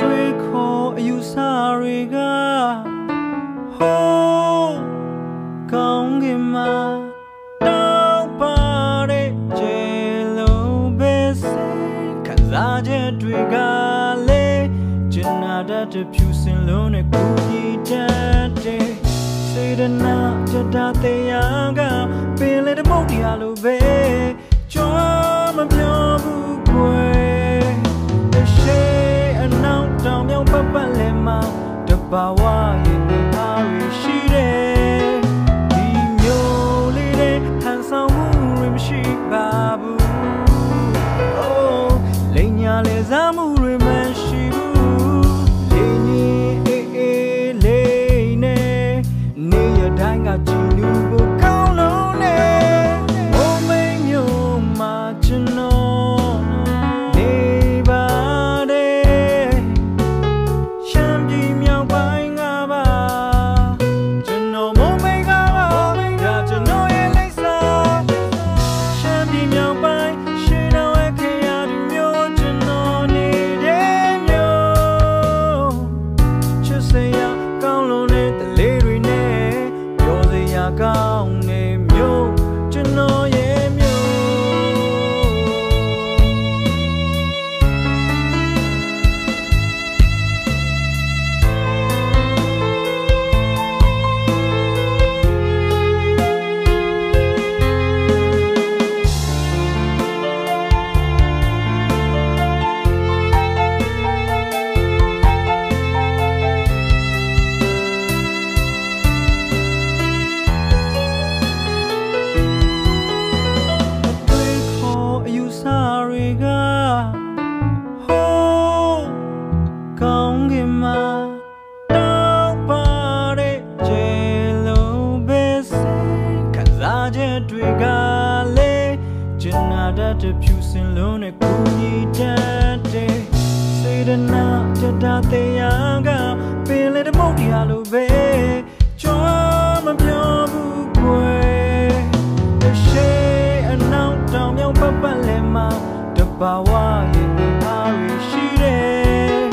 တွေခေါ်အယူဆတွေကဟိုးကောင်းကင်မှာတောက်ပါတဲ့ကျေလုံးပဲစိတ်ခံစားချက်တွေကလေကျင်နာတတ်တဲ့ဖြူစင်လုံးနဲ့ကိုကြီးတတ်တဲ့စေတနာကြတာတရားကပင်လေတမုတ်တရားလိုပဲကြွားမပြောဘူးကွယ်တရှိအနောက်တောင်မြောက်ပတ်ပတ်လည်မှာတဘာဝရဲ့အားရရှိတယ်ဒီမျိုးလေးတဲ့ဟန်ဆောင်မှုတွေမရှိပါဘူးအိုးလိန်ညာလေစားမှုတွေမရှိဘူးလိန်ကြီးအေးအေးလေးနဲ့နေရတိုင်းကကြည်နူဖို့ကောင်းလုံးနဲ့ဘုံမိန်မျိုးမှာကျွန်တော်နေပါတယ်ရှမ်းပြည်မြောက်ပိုင်းကပါကျွန်တော်ဘုံမိန်ကပါဒါကျွန်တော်ရဲ့လိပ်စာရှမ်းပြည်မြောက်ပိုင်းရှေးတော်ရဲ့ခေတ်ရသူမျိုးကျွန်တော်နေတဲ့မျိုးချစ်စရာကောင်းလုံးတဲ့တလေးတွေနဲ့ပြောစရာကောင်းနေမျိုးကျွန်တော်ရဲ့မျိုးတွေကဟိုးကောင်းကင်မှာတောက်ပါတဲ့ကျေလုံးပဲစိတ်ခံစားချက်တွေကလေကျင်နာတတ်တဲ့ဖြူစင်လုံးနဲ့ကိုကြီးတတ်တဲ့စေတနာကြတာတရားကပင်လေတမုတ်တရားလိုပဲကြွားမပြောဘူးကွယ်တရှိအနောက်တောင်မြောက်ပတ်ပတ်လည်မှာတဘာဝရဲ့အားရရှိတယ်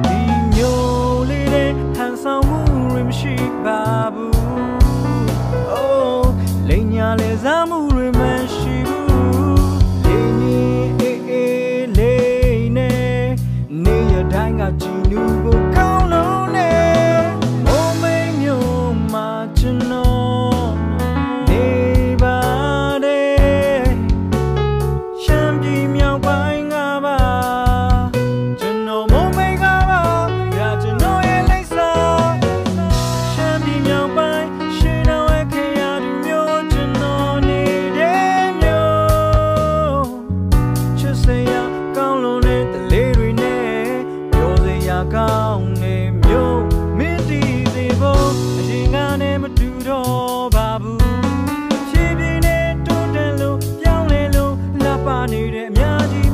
ဒီမျိုးလေးတဲ့ဟန်ဆောင်မှုတွေမရှိပါဘူးအိုးလိန်ညာလေစားမှုတွေမရှိဘူးလိန်ကြီးအေးအေးလေးနဲ့နေရတိုင်းကကြည်နူဖို့ကောင်းလုံးနဲ့ဘုံမိန်မျိုးမှာကျွန်တော်နေပါတယ်ရှမ်းပြည်မြောက်ပိုင်းကပါကျွန်တော်မမိတ်ကပါဒါကျွန်တော်ရဲ့လိပ်စာရှမ်းပြည်မြောက်ပိုင်းရှေးတော်ရဲ့ခေတ်ရသူမျိုးကျွန်တော်နေတဲ့မျိုးချစ်စရာကောင်းလုံးတဲ့တလေးတွေနဲ့ပြောစရာကောင်းနေမျိုးမင်းတည်စေဖို့အရင်ကနဲ့မတူတော့ပါဘူးဖြည်းဖြည်းနဲ့တိုးတက်လို့ပြောင်းလဲလို့လာပါနေတဲ့အများကြီး